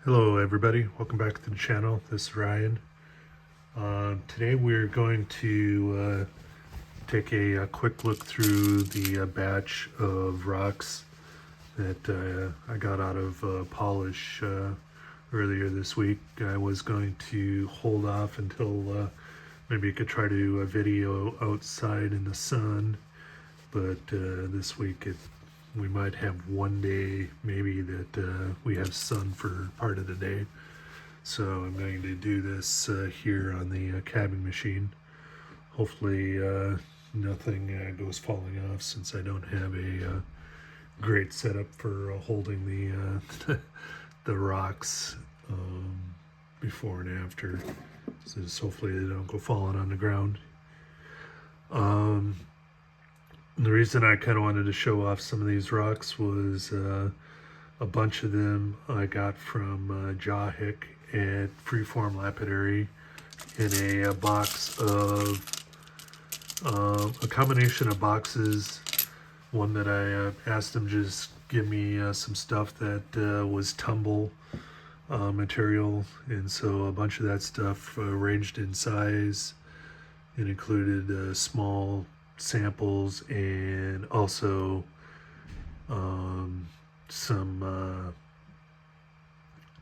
Hello everybody, welcome back to the channel. This is Ryan. Today we're going to take a quick look through the batch of rocks that I got out of polish earlier this week. I was going to hold off until maybe I could try to do a video outside in the sun, but this week we might have one day maybe that we have sun for part of the day. So I'm going to do this here on the cabbing machine. Hopefully nothing goes falling off, since I don't have a great setup for holding the the rocks before and after. So just hopefully they don't go falling on the ground. The reason I kind of wanted to show off some of these rocks was a bunch of them I got from Jawhick at Freeform Lapidary in a box of a combination of boxes. One that I asked them just give me some stuff that was tumble material, and so a bunch of that stuff ranged in size. It included small samples and also some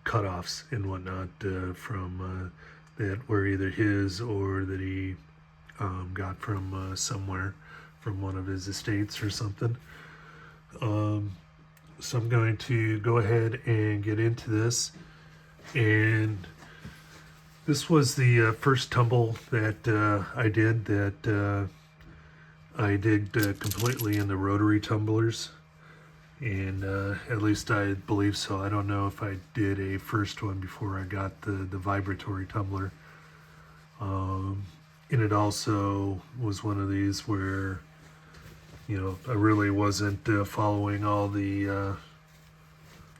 cutoffs and whatnot from that were either his or that he got from somewhere, from one of his estates or something. So I'm going to go ahead and get into this. And this was the first tumble that I did, completely in the rotary tumblers, and at least I believe so. I don't know if I did a first one before I got the vibratory tumbler. And it also was one of these where, I really wasn't following all the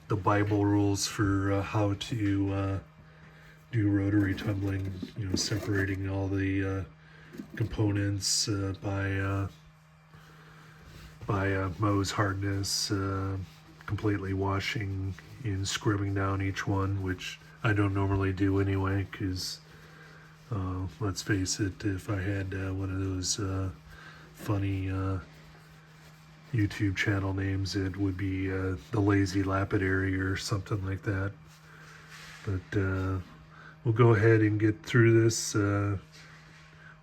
Bible rules for how to do rotary tumbling, separating all the components by Mohs hardness, completely washing and scrubbing down each one, which I don't normally do anyway, because let's face it, if I had one of those funny YouTube channel names, it would be the Lazy Lapidary or something like that. But we'll go ahead and get through this.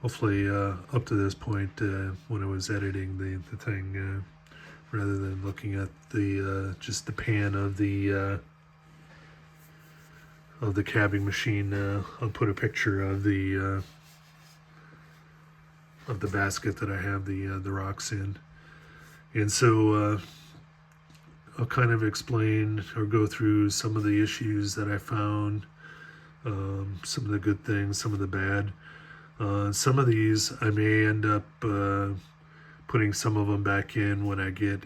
Hopefully up to this point when I was editing the thing, rather than looking at the just the pan of the cabbing machine, I'll put a picture of the basket that I have the rocks in. And so I'll kind of explain or go through some of the issues that I found, some of the good things, some of the bad. Some of these I may end up putting some of them back in when I get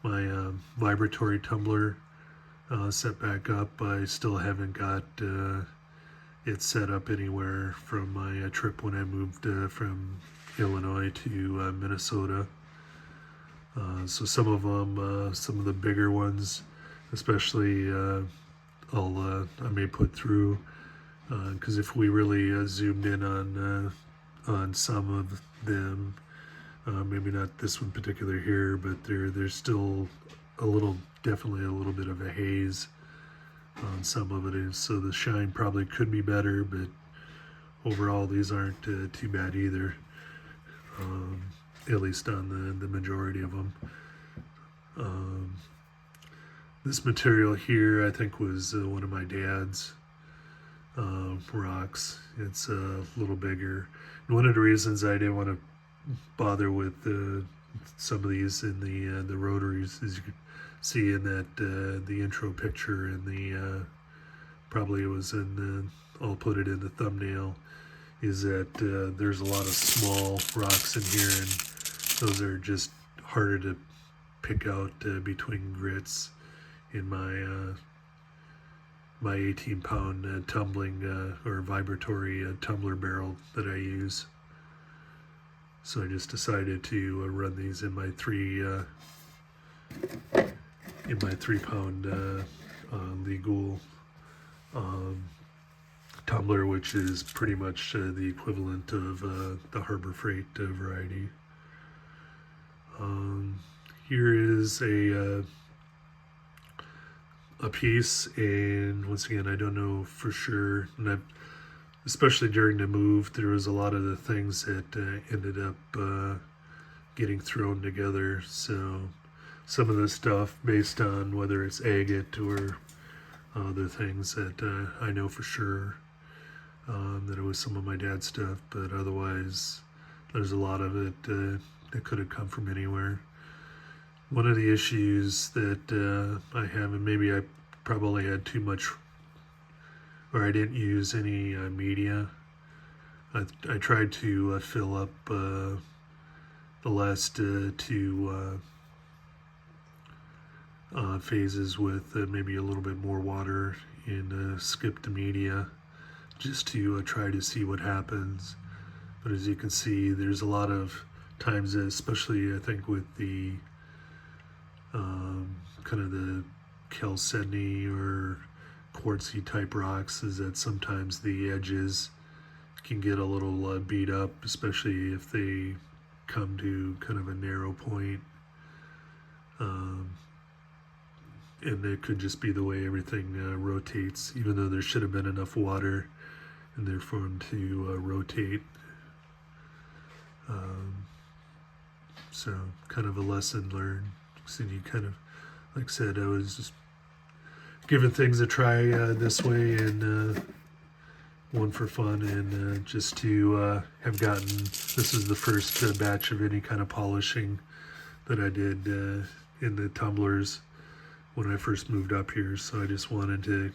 my vibratory tumbler set back up. I still haven't got it set up anywhere from my trip when I moved from Illinois to Minnesota. So some of them, some of the bigger ones, especially, I may put through, because if we really zoomed in on some of them, maybe not this one particular here, but there's still definitely a little bit of a haze on some of it, so the shine probably could be better, but overall these aren't too bad either. At least on the majority of them. This material here, I think, was one of my dad's rocks. It's a little bigger. And one of the reasons I didn't want to bother with some of these in the rotaries, as you can see in that the intro picture, and the probably it was in I'll put it in the thumbnail, is that there's a lot of small rocks in here, and those are just harder to pick out between grits in my 18-pound tumbling or vibratory tumbler barrel that I use. So I just decided to run these in my 3-pound legal um, tumbler, which is pretty much the equivalent of the Harbor Freight variety. Here is a piece, and once again, I don't know for sure, and especially during the move, there was a lot of the things that ended up getting thrown together. So some of the stuff based on whether it's agate or other things that I know for sure that it was some of my dad's stuff, but otherwise there's a lot of it that could have come from anywhere. One of the issues that I have, and maybe I probably had too much, or I didn't use any media. I tried to fill up the last two phases with maybe a little bit more water and skip the media just to try to see what happens. But as you can see, there's a lot of times, especially I think with the kind of the chalcedony or quartzy type rocks, is that sometimes the edges can get a little beat up, especially if they come to kind of a narrow point. And it could just be the way everything rotates, even though there should have been enough water in there for them to rotate. So kind of a lesson learned. So you kind of, like I said, I was just giving things a try this way, and one for fun, and just to have gotten, this is the first batch of any kind of polishing that I did in the tumblers when I first moved up here. So I just wanted to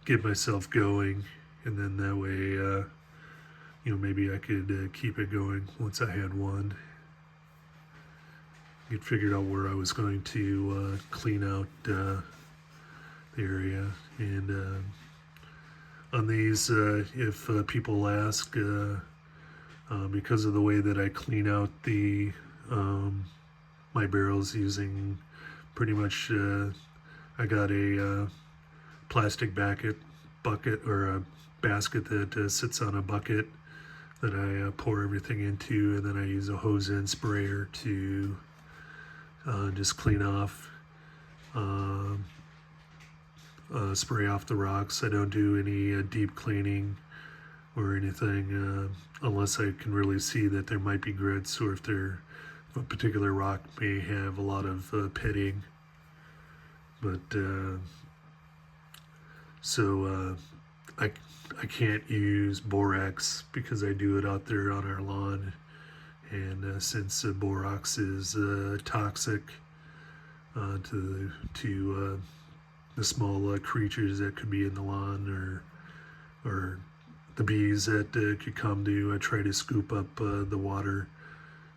get myself going, and then that way maybe I could keep it going once I had one. Get figured out where I was going to clean out the area. And on these, if people ask, because of the way that I clean out the my barrels using pretty much, I got a plastic bucket or a basket that sits on a bucket that I pour everything into, and then I use a hose end sprayer to just clean off, spray off the rocks. I don't do any deep cleaning or anything unless I can really see that there might be grits, or if a particular rock may have a lot of pitting. But I can't use borax because I do it out there on our lawn, and since borax is toxic to the small creatures that could be in the lawn, or the bees that could come to try to scoop up the water,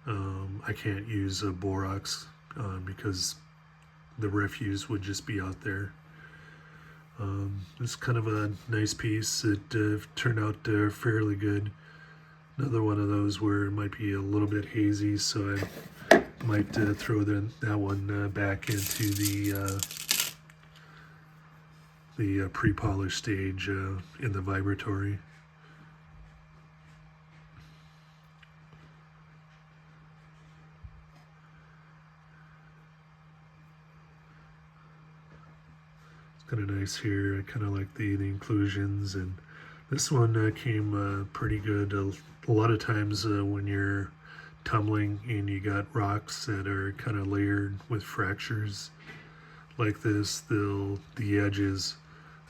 I can't use borax because the refuse would just be out there. It's kind of a nice piece. It turned out fairly good. Another one of those where it might be a little bit hazy, so I might throw that one back into the pre-polish stage in the vibratory. Kind of nice here. I kind of like the inclusions, and this one came pretty good. A lot of times when you're tumbling and you got rocks that are kind of layered with fractures like this, the edges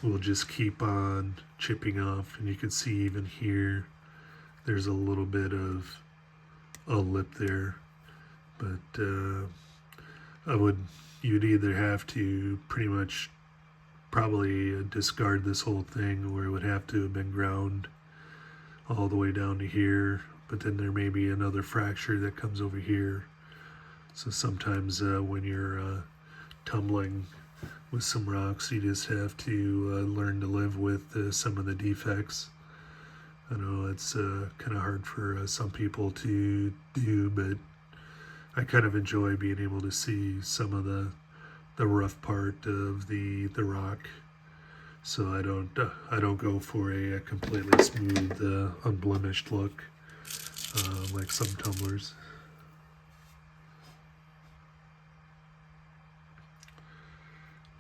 will just keep on chipping off, and you can see even here there's a little bit of a lip there. But you'd either have to pretty much probably discard this whole thing, where it would have to have been ground all the way down to here, but then there may be another fracture that comes over here. So sometimes when you're tumbling with some rocks, you just have to learn to live with some of the defects. I know it's kind of hard for some people to do, but I kind of enjoy being able to see some of the rough part of the rock. So I don't go for a completely smooth, unblemished look like some tumblers.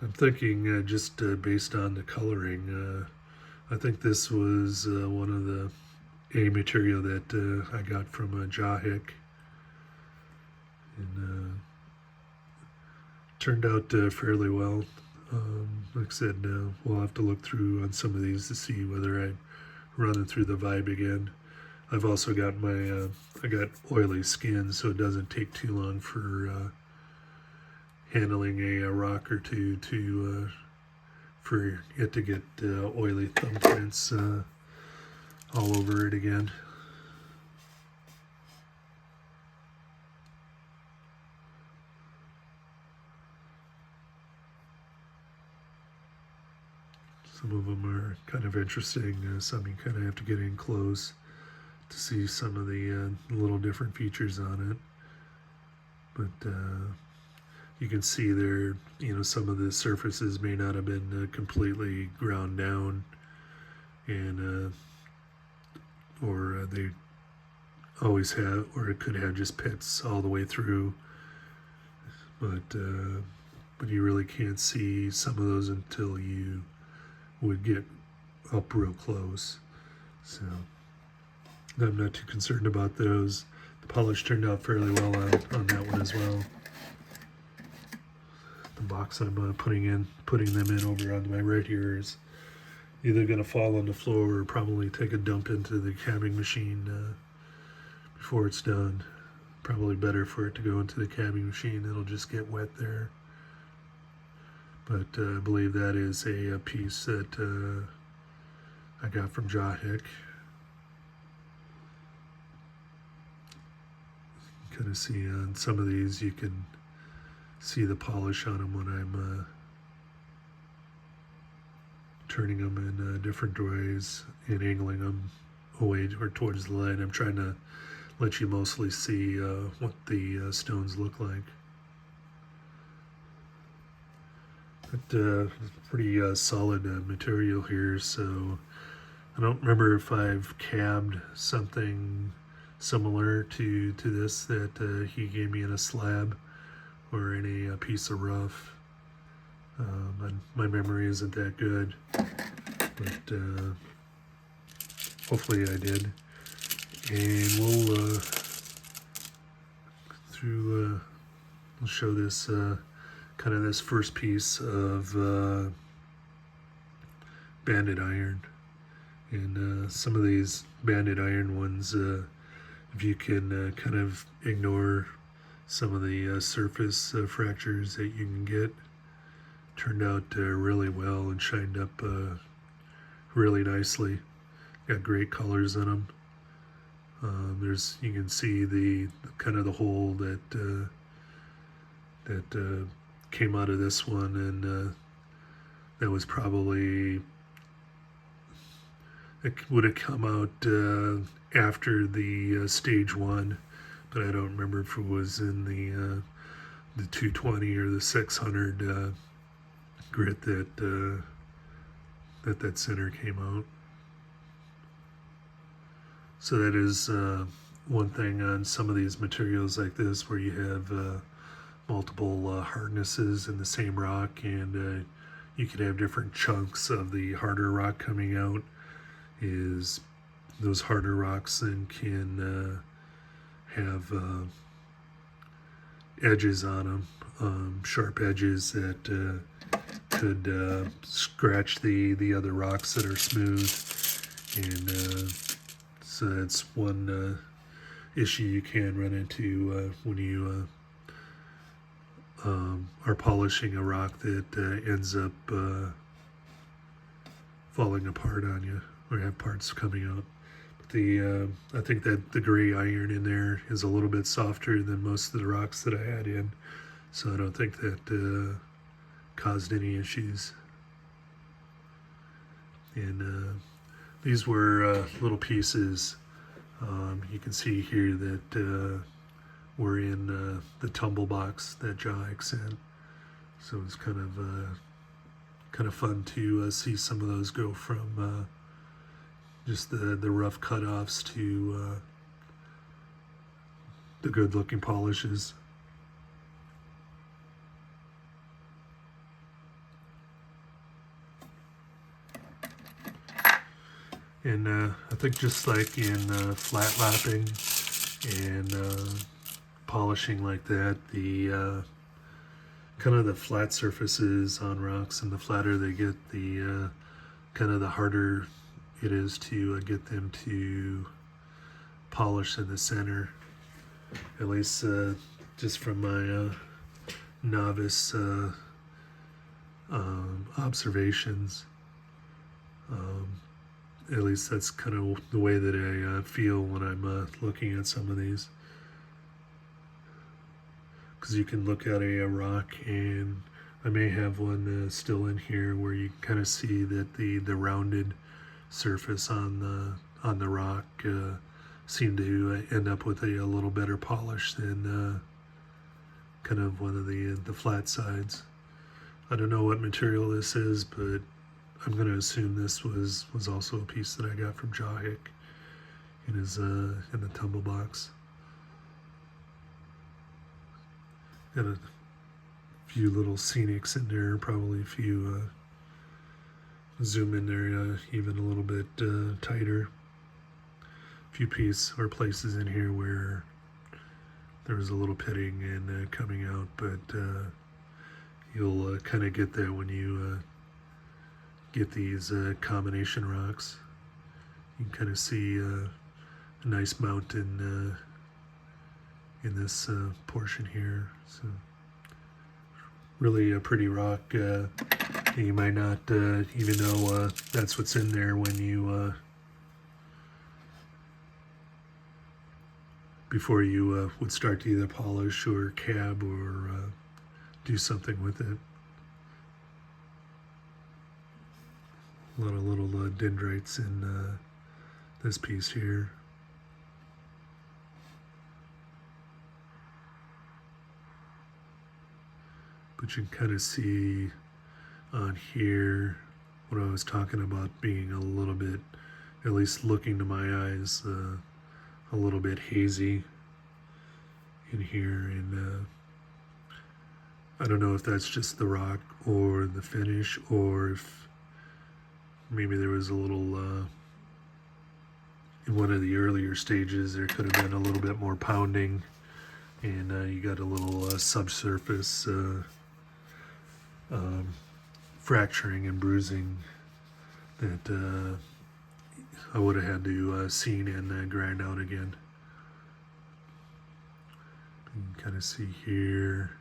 I'm thinking just based on the coloring, I think this was one of the A material that I got from Jahik, and turned out fairly well. Like I said, we'll have to look through on some of these to see whether I'm running through the vibe again. I've also got my I got oily skin, so it doesn't take too long for handling a rock or two to for it to get oily thumbprints all over it again. Some of them are kind of interesting. Some you kind of have to get in close to see some of the little different features on it. But you can see there, some of the surfaces may not have been completely ground down, and or they always have, or it could have just pits all the way through. But you really can't see some of those until you would get up real close. So I'm not too concerned about those. The polish turned out fairly well on that one as well. The box I'm putting them in over on my right here is either going to fall on the floor or probably take a dump into the cabbing machine before it's done. Probably better for it to go into the cabbing machine. It'll just get wet there. But I believe that is a piece that I got from Jahik. Kind of see on some of these, you can see the polish on them when I'm turning them in different ways and angling them away or towards the light. I'm trying to let you mostly see what the stones look like. But pretty solid material here, so I don't remember if I've cabbed something similar to this that he gave me in a slab or in a piece of rough. My memory isn't that good, but hopefully I did. And we'll show this kind of this first piece of banded iron. And some of these banded iron ones, if you can kind of ignore some of the surface fractures that you can get, turned out really well and shined up really nicely. Got great colors in them. You can see the kind of the hole that came out of this one, and that was probably, it would have come out after the stage one, but I don't remember if it was in the 220 or the 600 grit that center came out. So that is one thing on some of these materials like this, where you have multiple hardnesses in the same rock, and you can have different chunks of the harder rock coming out. Is those harder rocks then can have edges on them, sharp edges that could scratch the other rocks that are smooth, and so that's one issue you can run into when you are polishing a rock that ends up falling apart on you or have parts coming out. But I think that the gray iron in there is a little bit softer than most of the rocks that I had in, so I don't think that caused any issues. And these were little pieces. You can see here that were in the tumble box that Jahik sent. So it's kind of fun to see some of those go from just the rough cutoffs to the good looking polishes. And I think just like in flat lapping and polishing like that, the kind of the flat surfaces on rocks, and the flatter they get, the kind of the harder it is to get them to polish in the center. At least just from my novice observations. At least that's kind of the way that I feel when I'm looking at some of these. Because you can look at a rock, and I may have one still in here where you kind of see that the rounded surface on the rock seem to end up with a little better polish than kind of one of the flat sides. I don't know what material this is, but I'm going to assume this was also a piece that I got from Jahik in his in the tumble box. Got a few little scenics in there, probably a few zoom in there even a little bit tighter. A few places in here where there was a little pitting and coming out, but you'll kind of get that when you get these combination rocks. You can kind of see a nice mountain in this portion here. So really a pretty rock. You might not even know that's what's in there when you before you would start to either polish or cab or do something with it. A lot of little dendrites in this piece here. But you can kind of see on here what I was talking about being a little bit, at least looking to my eyes, a little bit hazy in here. And I don't know if that's just the rock or the finish, or if maybe there was a little, in one of the earlier stages, there could have been a little bit more pounding, and you got a little subsurface fracturing and bruising that I would have had to seen and grind out again. You can kind of see here.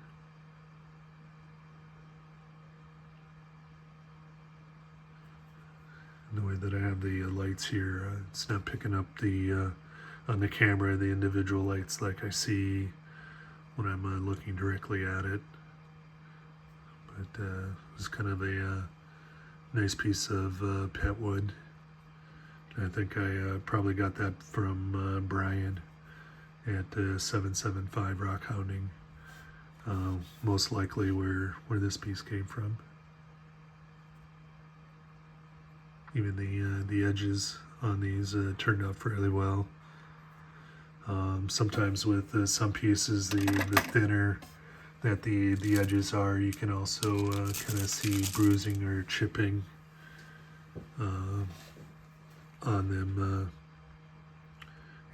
The way that I have the lights here, it's not picking up the on the camera the individual lights like I see when I'm looking directly at it. But it's kind of a nice piece of pet wood. I think I probably got that from Brian at 775 Rock Hounding. Most likely where this piece came from. Even the edges on these turned out fairly well. Sometimes with some pieces, the thinner that the edges are, you can also kind of see bruising or chipping on them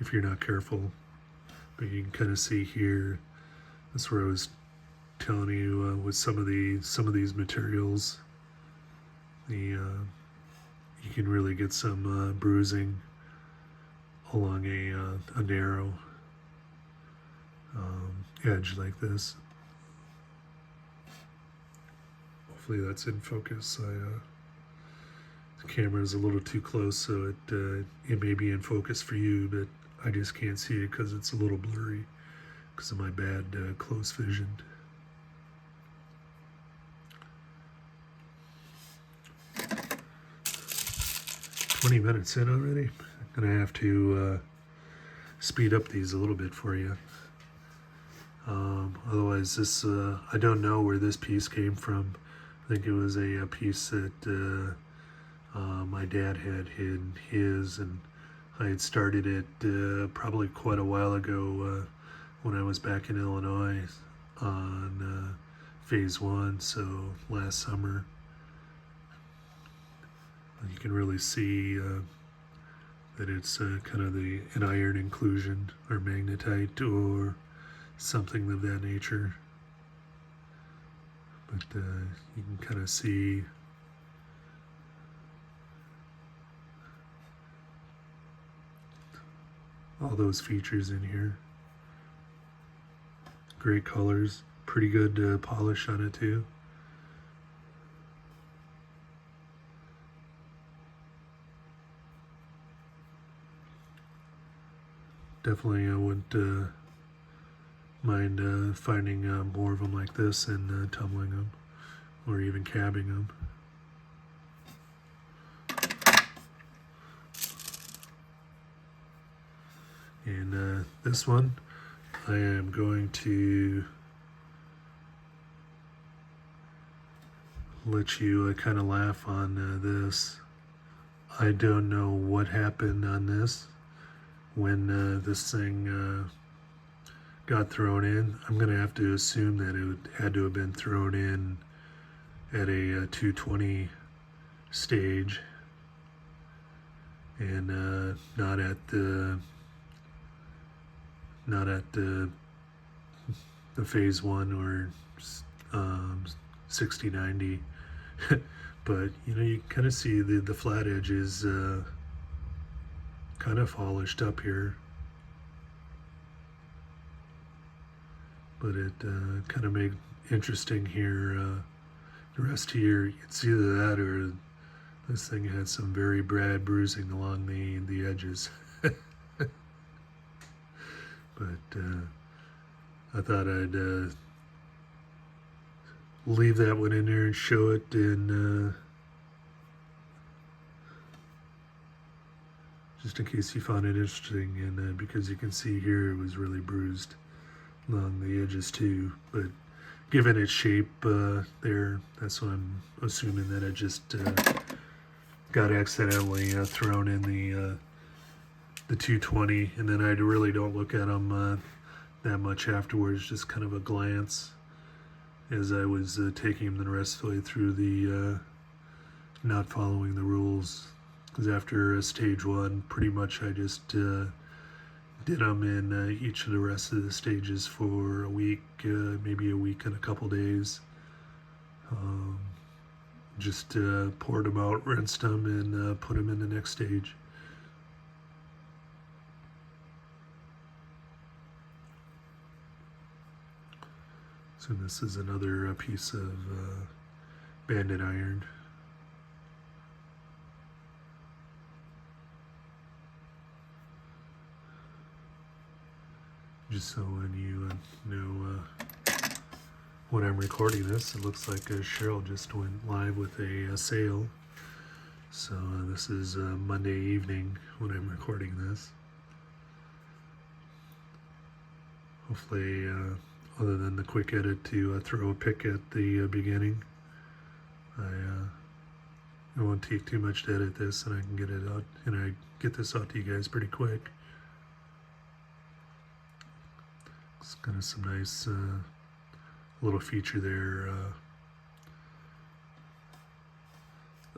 if you're not careful. But you can kind of see here. That's where I was telling you with some of these materials, you can really get some bruising along a narrow edge like this. Hopefully that's in focus. The camera is a little too close, so it may be in focus for you, but I just can't see it because it's a little blurry because of my bad close vision. "20 minutes in already. I'm gonna have to speed up these a little bit for you. Otherwise, this I don't know where this piece came from. I think it was a piece that my dad had in his, and I had started it probably quite a while ago when I was back in Illinois on phase one, so last summer. You can really see that it's kind of an iron inclusion or magnetite or something of that nature. But you can kind of see all those features in here. Great colors, pretty good polish on it too. Definitely I wouldn't mind finding more of them like this and tumbling them or even cabbing them. And this one I am going to let you kind of laugh on this. I don't know what happened on this when this thing got thrown in. I'm going to have to assume that it had to have been thrown in at a 220 stage and not at the phase one or 60-90. But you kind of see the flat edges kind of polished up here, but it kind of made interesting here. The rest here, it's either that or this thing had some very bad bruising along the edges. But I thought I'd leave that one in there and show it, and just in case you found it interesting, and because you can see here it was really bruised along the edges too. But given its shape there, that's what I'm assuming, that it just got accidentally thrown in the 220, and then I really don't look at them that much afterwards, just kind of a glance as I was taking them the rest of the way through the not following the rules. Because after stage one, pretty much I just did them in each of the rest of the stages for a week, maybe a week and a couple days. Just poured them out, rinsed them, and put them in the next stage. So this is another piece of banded iron. Just so when you know when I'm recording this, it looks like Cheryl just went live with a sale. So this is Monday evening when I'm recording this. Hopefully, other than the quick edit to throw a pic at the beginning, I won't take too much to edit this, and I can get it out, and I get this out to you guys pretty quick. It's kind of some nice little feature there,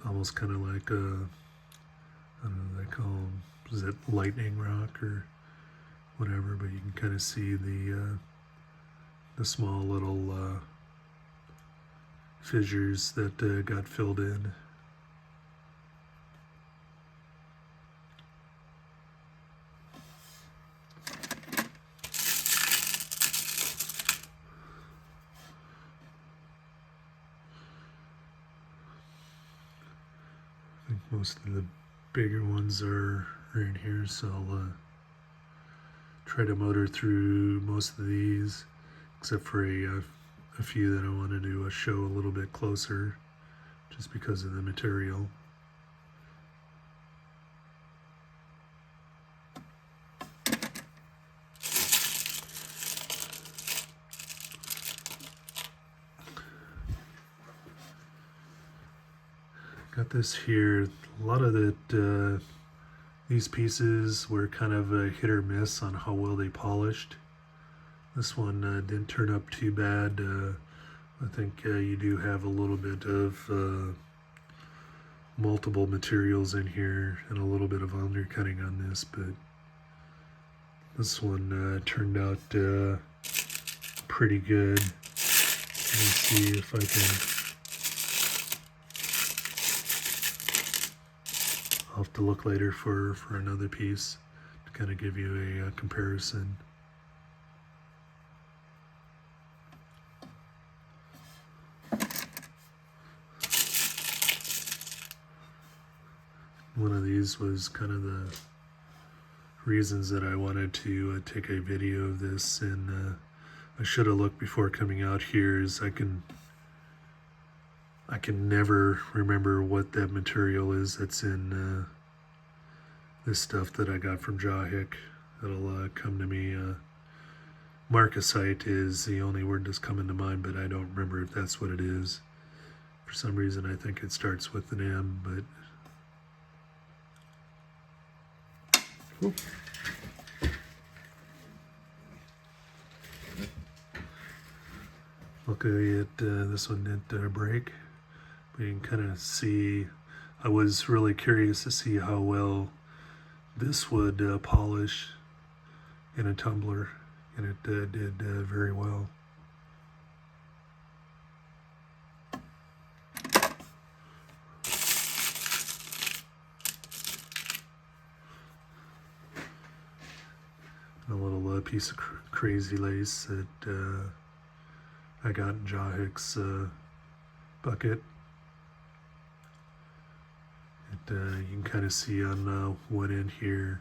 almost kind of like I don't know what they call them, is it lightning rock or whatever, but you can kind of see the small little fissures that got filled in. I think most of the bigger ones are in here, so I'll try to motor through most of these, except for a few that I wanted to show a little bit closer, just because of the material. got this here. A lot of it, these pieces were kind of a hit or miss on how well they polished. This one didn't turn up too bad. I think you do have a little bit of multiple materials in here and a little bit of undercutting on this, but this one turned out pretty good. Let me see if I can. I'll have to look later for another piece to kind of give you a comparison. One of these was kind of the reasons that I wanted to take a video of this, and I should have looked before coming out here. Is I can never remember what that material is that's in this stuff that I got from Jahik. It'll come to me. Marcasite is the only word that's coming to mind, but I don't remember if that's what it is. For some reason, I think it starts with an M, but. Oop. Luckily, this one didn't break. But you can kind of see. I was really curious to see how well this would polish in a tumbler, and it did very well. A little piece of crazy lace that I got in Jahik's bucket. You can kind of see on one end here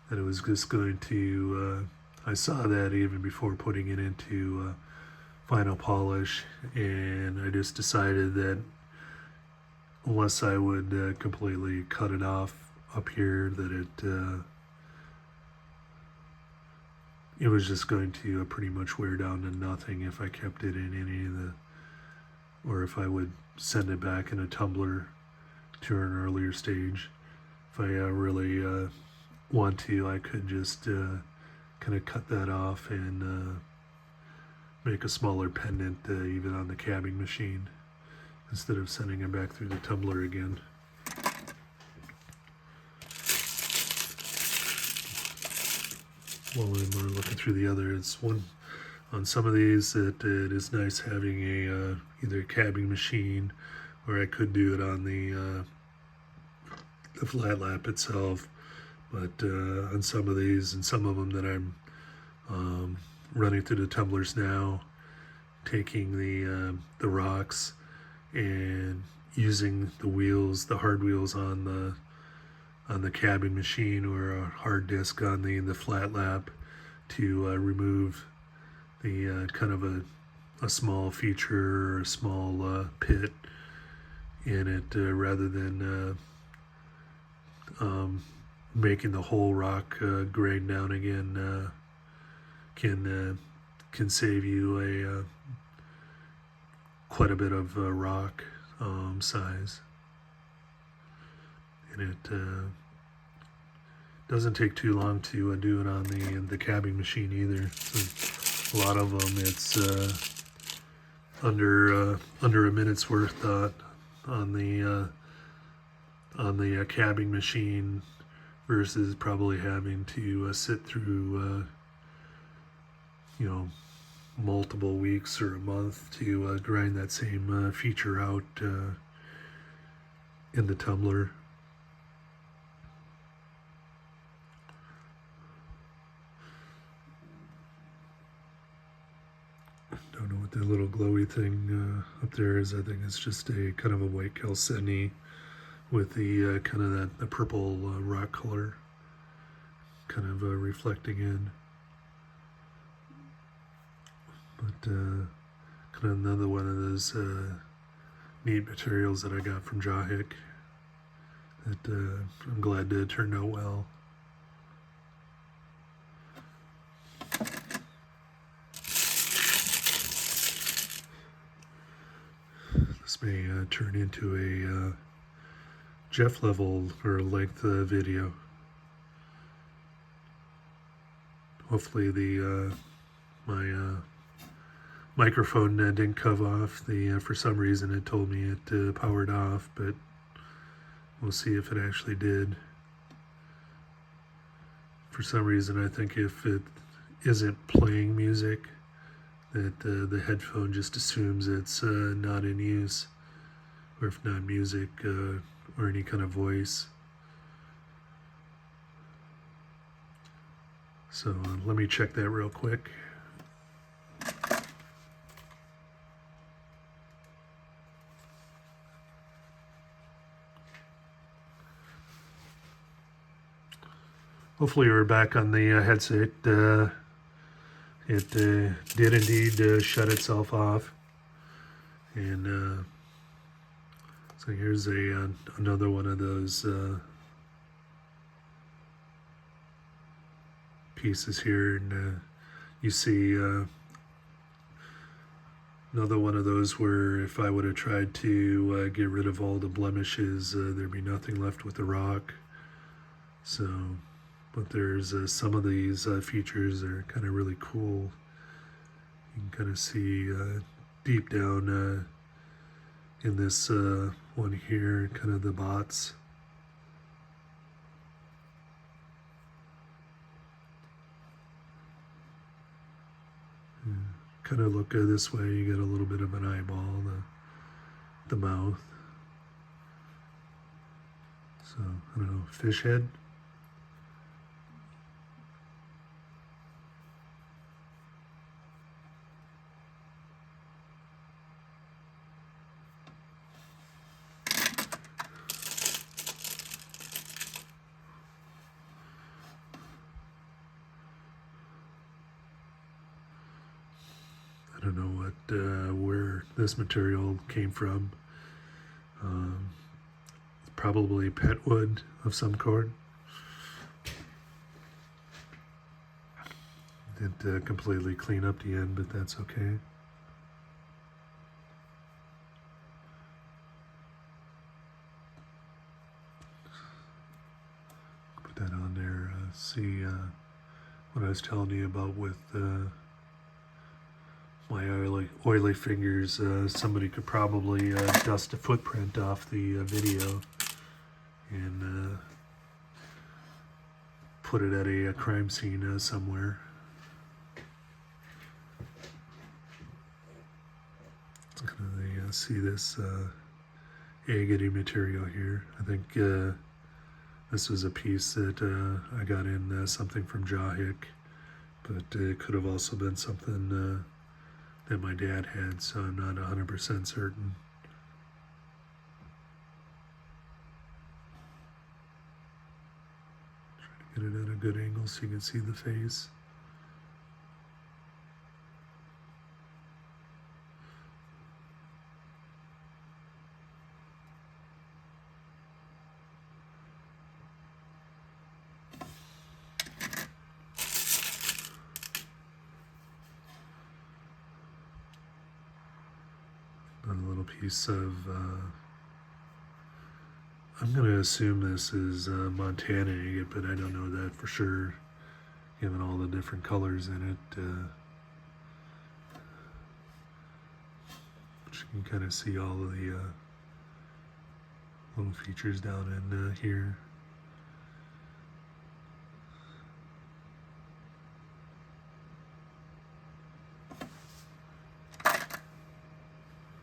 that it was just going to, I saw that even before putting it into final polish, and I just decided that unless I would completely cut it off up here, that it was just going to pretty much wear down to nothing if I kept it in any of the, or if I would send it back in a tumbler to an earlier stage. If I really want to, I could just kind of cut that off and make a smaller pendant even on the cabbing machine instead of sending it back through the tumbler again. While I'm looking through the other, it's one on some of these that it is nice having a either a cabbing machine, or I could do it on the flat lap itself. But on some of these, and some of them that I'm running through the tumblers now, taking the rocks and using the wheels, the hard wheels on the cabbing machine, or a hard disc on the flat lap, to remove the kind of a small feature or a small pit in it, rather than making the whole rock grain down again. Can save you quite a bit of rock size. And it doesn't take too long to do it on the cabbing machine either. So a lot of them, it's under a minute's worth on the cabbing machine, versus probably having to sit through multiple weeks or a month to grind that same feature out in the tumbler. Don't know what that little glowy thing up there is. I think it's just a kind of a white chalcedony with the kind of the purple rock color kind of reflecting in. But kind of another one of those neat materials that I got from Jahik that I'm glad it turned out well. This may turn into Jeff level or length video. Hopefully the my microphone didn't cut off. For some reason it told me it powered off, but we'll see if it actually did. For some reason, I think if it isn't playing music, that the headphone just assumes it's not in use, or if not music or any kind of voice. So let me check that real quick. Hopefully we're back on the headset. It did indeed shut itself off. And so here's another one of those pieces here. And you see another one of those where if I would have tried to get rid of all the blemishes, there'd be nothing left with the rock. So... but there's some of these features that are kind of really cool. You can kind of see deep down in this one here, kind of the bots. Kind of look this way, you get a little bit of an eyeball, the mouth. So, I don't know, fish head? I don't know where this material came from. Probably pet wood of some sort. Didn't completely clean up the end, but that's okay. Put that on there. See what I was telling you about with my oily fingers. Somebody could probably dust a footprint off the video and put it at a crime scene somewhere. See this agate material here. I think this was a piece that I got in something from Jawhick, but it could have also been something that my dad had, so I'm not 100% certain. Try to get it at a good angle so you can see the face. A little piece of, I'm going to assume this is Montana agate, but I don't know that for sure, given all the different colors in it. But you can kind of see all of the little features down in here.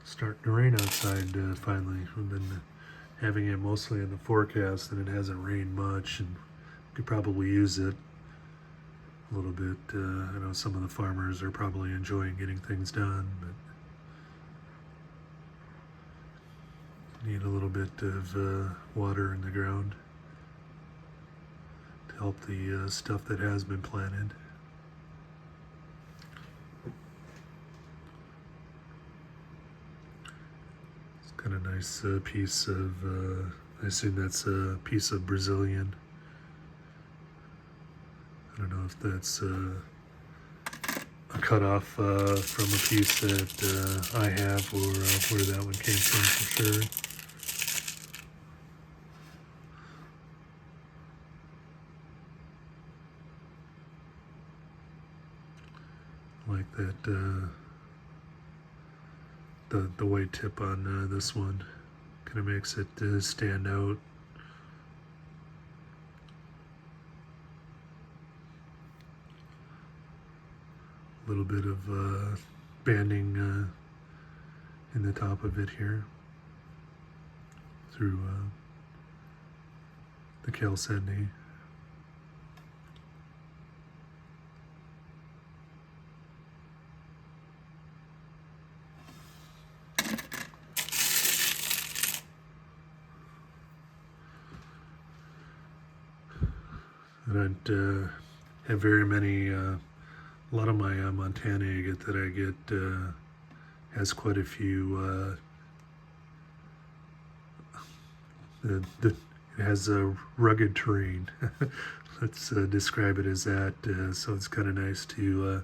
Starting to rain outside finally. We've been having it mostly in the forecast, and it hasn't rained much, and we could probably use it a little bit. I know some of the farmers are probably enjoying getting things done, but need a little bit of water in the ground to help the stuff that has been planted. Got a nice piece of, I assume that's a piece of Brazilian. I don't know if that's a cutoff from a piece that I have, or where that one came from for sure. like that the white tip on this one kind of makes it stand out. A little bit of banding in the top of it here through the chalcedony. I don't have very many, a lot of my Montana agate that I get has quite a few, it has a rugged terrain. Let's describe it as that. So it's kind of nice to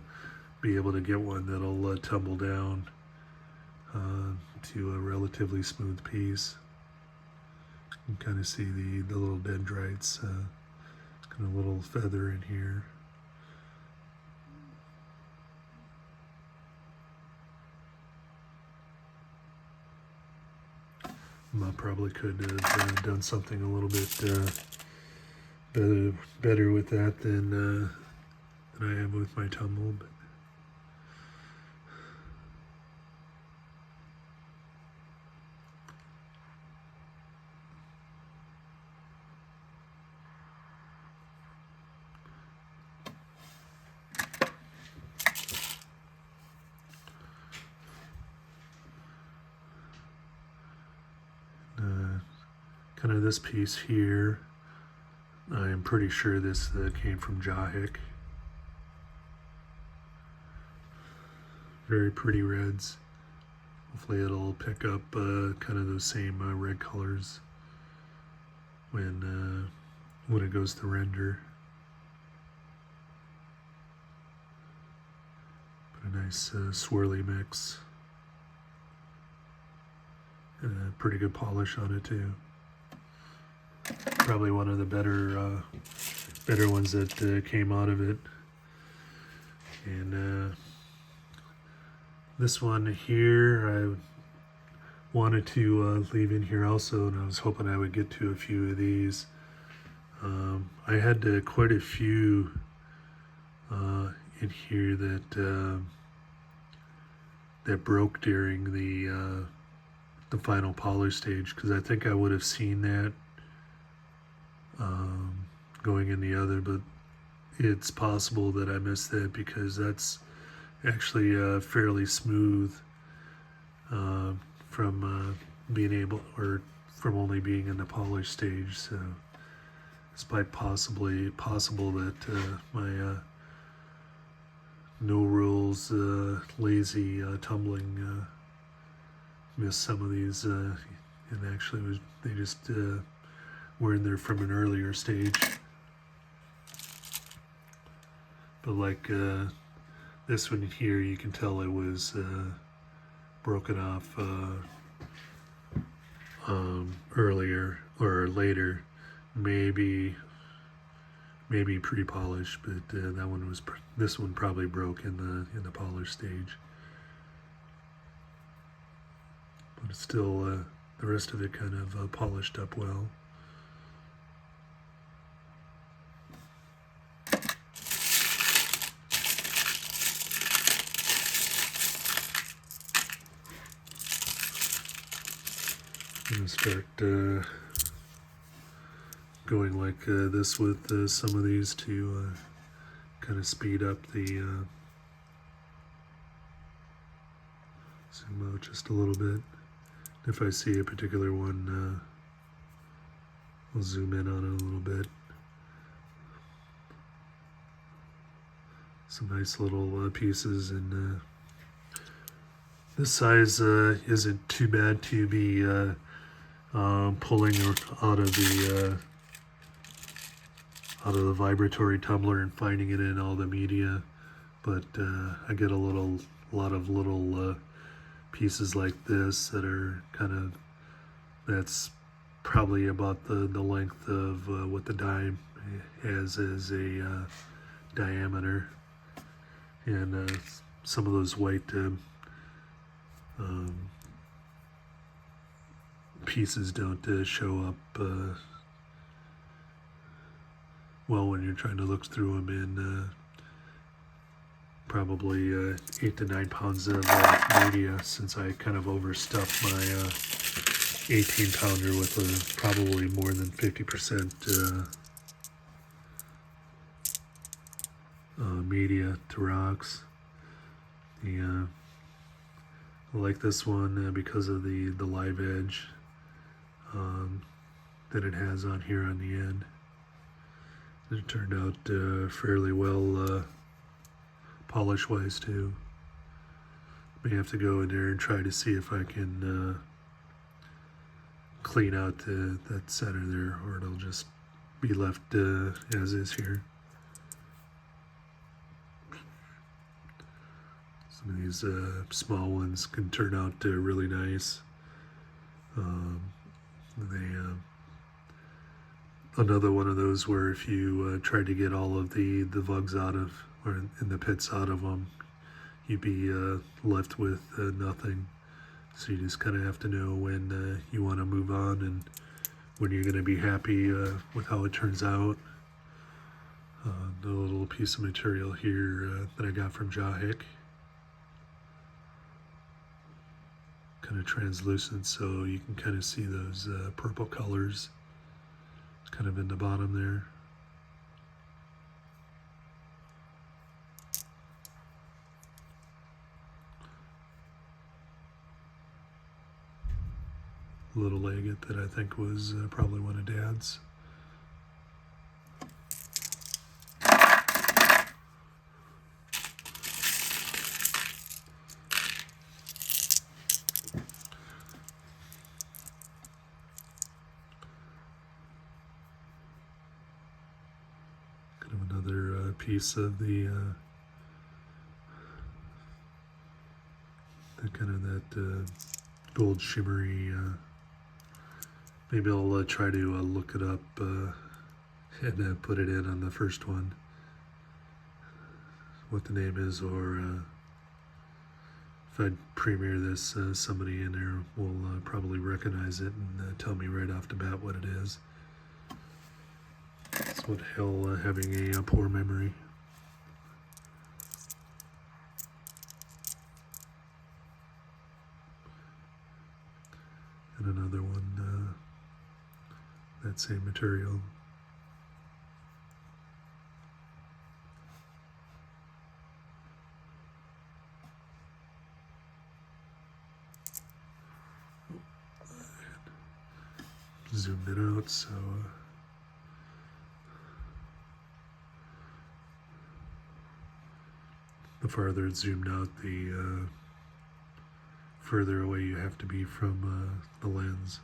be able to get one that'll tumble down to a relatively smooth piece. You can kind of see the little dendrites. A little feather in here. I probably could have done something a little bit better with that than I am with my tumbled. Kind of this piece here, I am pretty sure this came from Jahik. Very pretty reds. Hopefully it'll pick up kind of those same red colors when it goes to render. But a nice swirly mix. And a pretty good polish on it too. Probably one of the better ones that came out of it. And this one here I wanted to leave in here also, and I was hoping I would get to a few of these. I had quite a few in here that broke during the final polish stage, because I think I would have seen that going in the other, but it's possible that I missed that because that's actually fairly smooth from being able, or from only being in the polish stage. So it's quite possible that my no rules lazy tumbling missed some of these, and actually they just were in there from an earlier stage. But like this one here, you can tell it was broken off earlier or later, maybe pre-polished, but that one was this one probably broke in the polish stage. But it's still the rest of it kind of polished up well. I'm going to start going like this with some of these to kind of speed up the zoom out just a little bit. If I see a particular one, I'll zoom in on it a little bit. Some nice little pieces, and this size isn't too bad to be pulling out of the vibratory tumbler and finding it in all the media, but I get a lot of little pieces like this that are that's probably about the length of what the die has as a diameter, and some of those white pieces don't show up well when you're trying to look through them in probably 8 to 9 pounds of media, since I kind of overstuffed my 18 pounder with probably more than 50% media to rocks. I like this one because of the live edge that it has on here on the end. It turned out fairly well polish wise too. May have to go in there and try to see if I can clean out that center there, or it'll just be left as is here. Some of these small ones can turn out really nice. Another one of those where if you tried to get all of the vugs out of, or in the pits out of them, you'd be left with nothing. So you just kind of have to know when you want to move on and when you're going to be happy with how it turns out. The little piece of material here that I got from Jahik. Kind of translucent, so you can kind of see those purple colors kind of in the bottom there. Little agate that I think was probably one of Dad's. Kind of another piece of the kind of that gold shimmery. Maybe I'll try to look it up and put it in on the first one, what the name is, or if I premiere this, somebody in there will probably recognize it and tell me right off the bat what it is. That's what hell having a poor memory. And another one, that same material. Zoomed it out, so the farther it's zoomed out, the further away you have to be from the lens.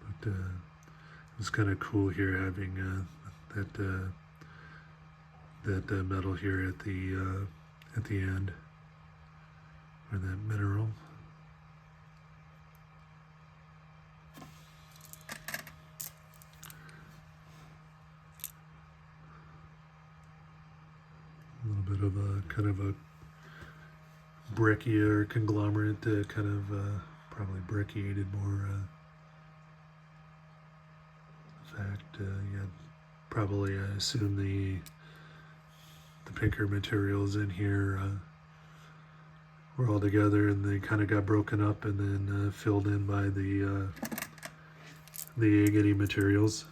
But it was kind of cool here having that metal here at the end, or that mineral. A little bit of a kind of a bricky or conglomerate, kind of probably brecciated more. In fact, yeah, probably I assume the pinker materials in here were all together, and they kind of got broken up and then filled in by the agate materials.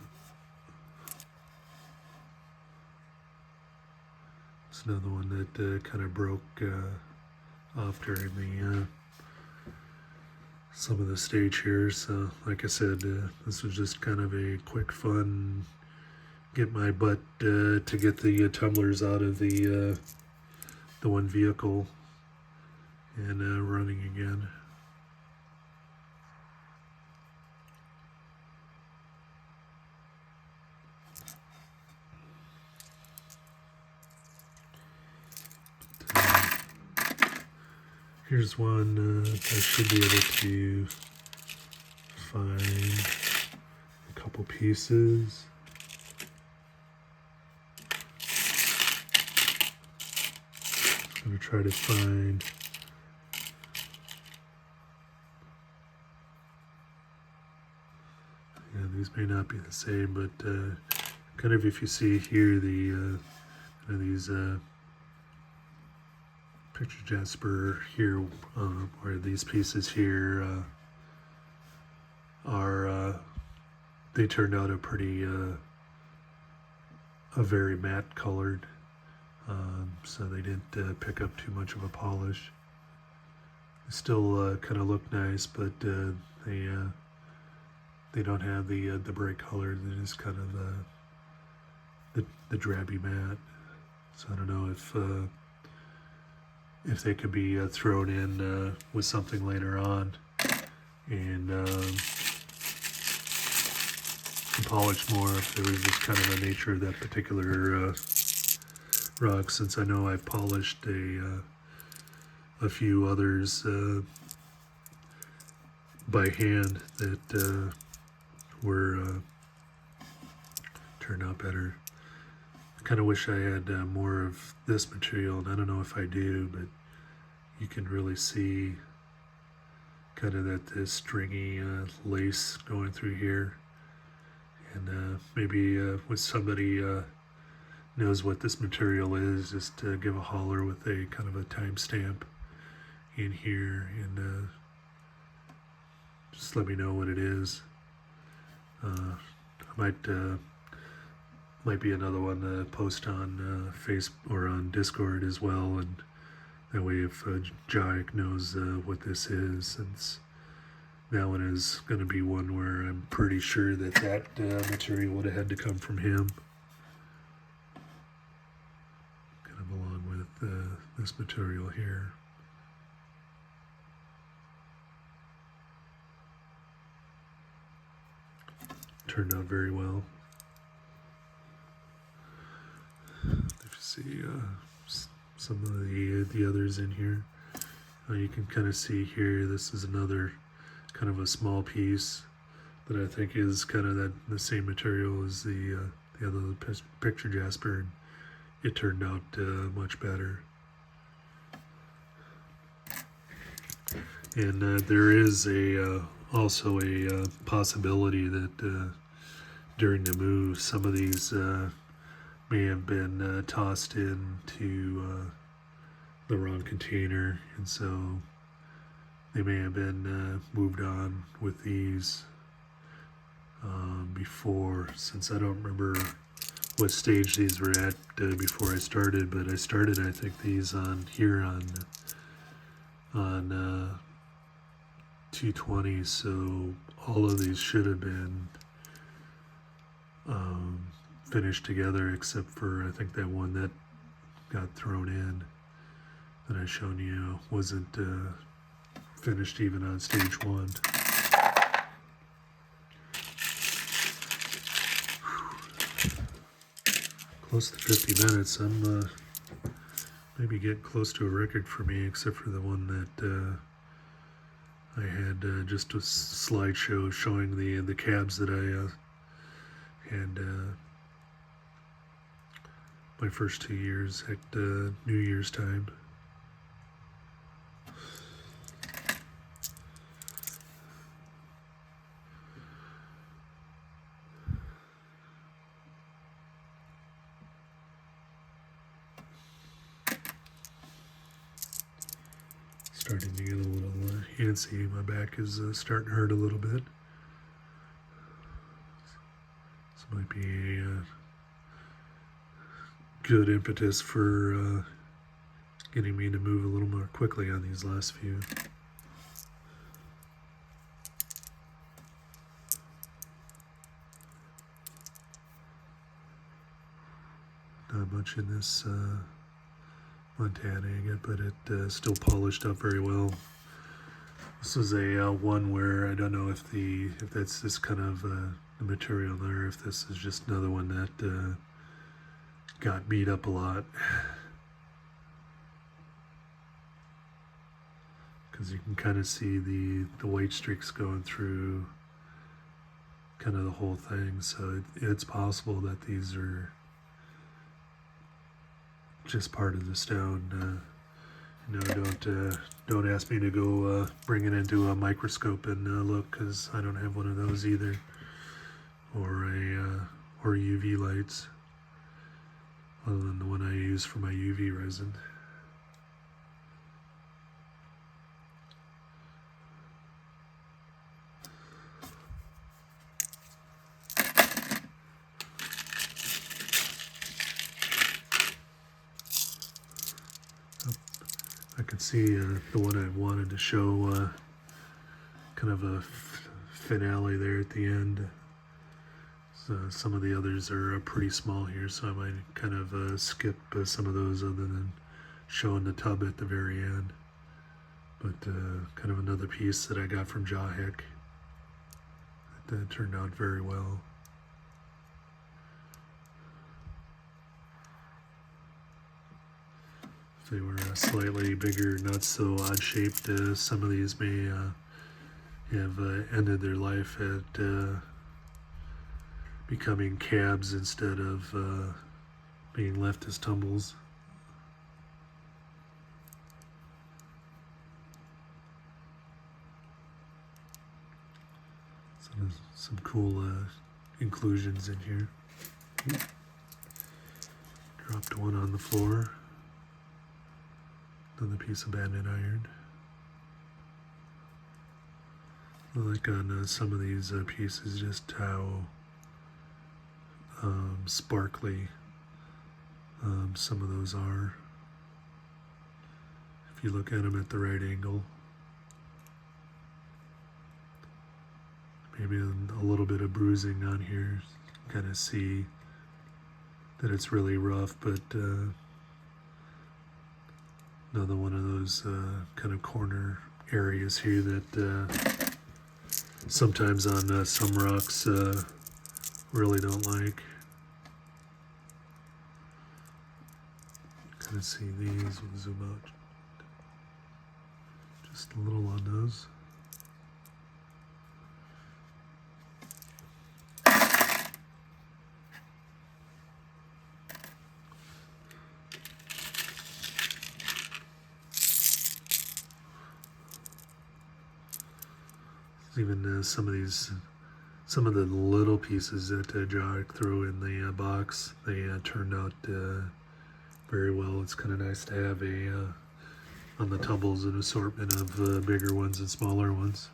It's another one that kind of broke off during the some of the stage here. So like I said, this was just kind of a quick fun get my butt to get the tumblers out of the one vehicle and running again. Here's one I should be able to find a couple pieces. try to find these may not be the same, but kind of if you see here the these picture jasper here, or these pieces here are they turned out a pretty a very matte colored, so they didn't pick up too much of a polish. They still kind of look nice, but they don't have the bright color. They're just kind of the drabby matte. So I don't know if they could be thrown in with something later on and polished more if there was just kind of the nature of that particular rock. Since I know I polished a few others by hand that were turned out better. I kind of wish I had more of this material, and I don't know if I do, but you can really see kind of this stringy lace going through here. And maybe with somebody knows what this material is, just give a holler with a kind of a timestamp in here, and just let me know what it is. I might be another one to post on Facebook or on Discord as well, and that way if Jake knows what this is, since that one is going to be one where I'm pretty sure that material would have had to come from him, kind of along with this material here. Turned out very well. If you see some of the others in here, you can kind of see here, this is another kind of a small piece that I think is kind of the same material as the other picture jasper, and it turned out much better. And there is also a possibility that during the move, some of these may have been tossed into the wrong container, and so they may have been moved on with these before, since I don't remember what stage these were at before I started, but I started, I think, these on here on 220, so all of these should have been finished together, except for I think that one that got thrown in that I shown you wasn't finished even on stage one. Close to 50 minutes. I'm maybe getting close to a record for me, except for the one that I had just a slideshow showing the cabs that I had my first 2 years at New Year's time. Starting to get a little antsy. My back is starting to hurt a little bit. This might be a good impetus for getting me to move a little more quickly on these last few. Not much in this Montana agate, but it still polished up very well. This is a one where I don't know if that's this kind of the material there, if this is just another one that got beat up a lot, because you can kind of see the white streaks going through kind of the whole thing. So it's possible that these are just part of the stone. don't ask me to go bring it into a microscope and look, because I don't have one of those either, or UV lights, other than the one I use for my UV resin. I can see the one I wanted to show, kind of a finale there at the end. So some of the others are pretty small here, so I might kind of skip some of those other than showing the tub at the very end. But kind of another piece that I got from Jawheck that turned out very well. If they were slightly bigger, not so odd shaped, some of these may have ended their life at becoming cabs instead of being left as tumbles. So there's some cool inclusions in here. Dropped one on the floor. Another piece of banded iron. I like on some of these pieces just how sparkly some of those are. If you look at them at the right angle. Maybe a little bit of bruising on here. Kind of see that it's really rough, but another one of those kind of corner areas here that sometimes on some rocks really don't like. Kind of see these, we'll zoom out just a little on those. Even some of the little pieces that Jawheck threw in the box, they turned out very well. It's kind of nice to have on the tumbles an assortment of bigger ones and smaller ones,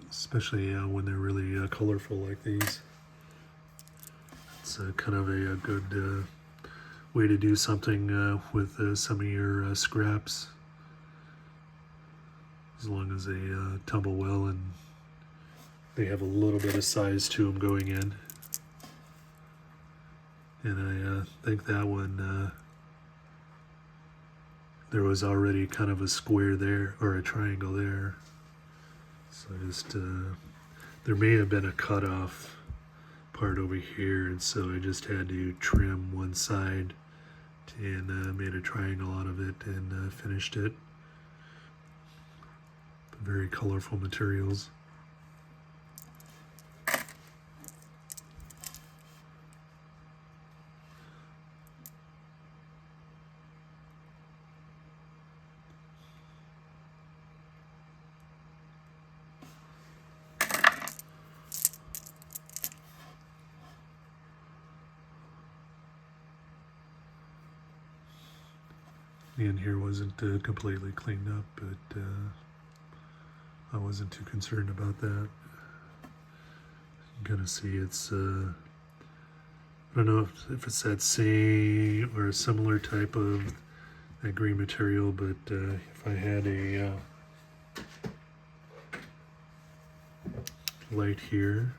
especially when they're really colorful like these. It's kind of a good way to do something with some of your scraps. As long as they tumble well and they have a little bit of size to them going in. And I think that one, there was already kind of a square there, or a triangle there. So just, there may have been a cutoff part over here, and so I just had to trim one side and made a triangle out of it and finished it. Very colorful materials. The end here wasn't completely cleaned up, but I wasn't too concerned about that. You can kind of see it's, I don't know if it's that same or a similar type of that green material, but if I had a light here,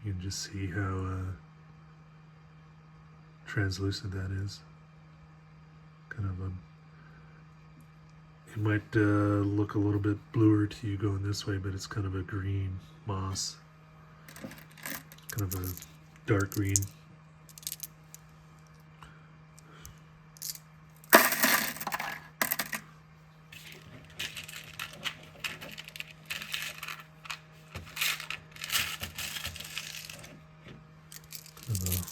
you can just see how translucent that is. Kind of a, it might look a little bit bluer to you going this way, but it's kind of a green moss. Kind of a dark green.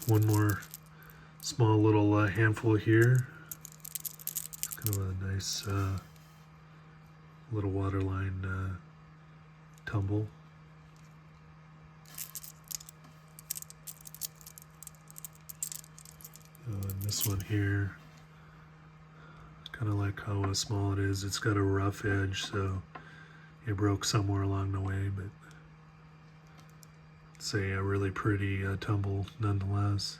One more small little handful here. It's kind of a nice little waterline tumble. And this one here, kind of like how small it is. It's got a rough edge, so it broke somewhere along the way, but it's a really pretty tumble nonetheless.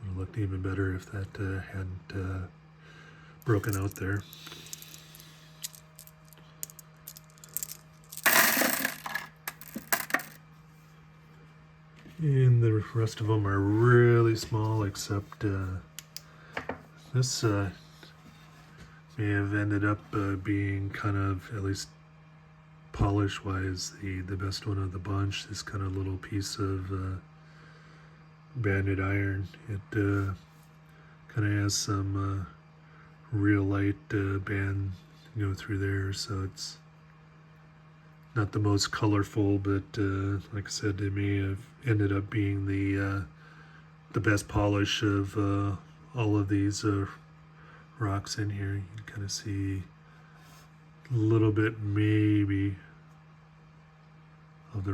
It would have looked even better if that hadn't broken out there. And the rest of them are really small, except this may have ended up being kind of, at least polish wise, the best one of the bunch. This kind of little piece of banded iron. It kind of has some real light band go through there, so it's not the most colorful, but like I said, it may have ended up being the best polish of all of these rocks in here. You can kind of see a little bit maybe of the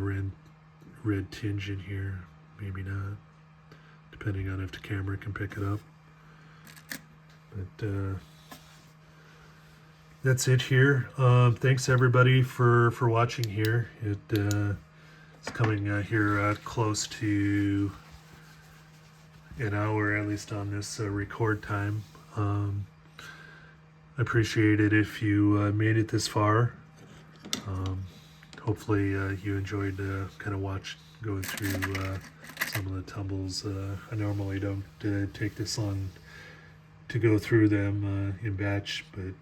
red tinge in here, maybe not, depending on if the camera can pick it up. But that's it here. Thanks everybody for watching here. It's coming here close to an hour, at least on this record time. I appreciate it if you made it this far. Hopefully you enjoyed kind of going through some of the tumbles. I normally don't take this long to go through them in batch, but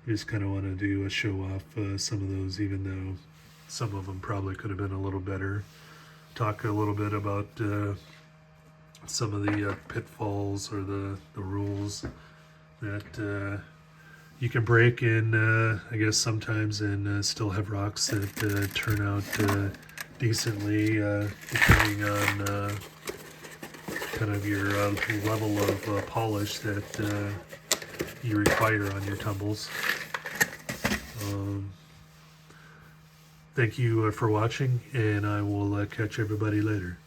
I just kind of want to do a show off some of those, even though some of them probably could have been a little better. Talk a little bit about some of the pitfalls or the rules that you can break in, I guess sometimes, and still have rocks that turn out decently, depending on kind of your level of polish that you require on your tumbles. Thank you for watching, and I will catch everybody later.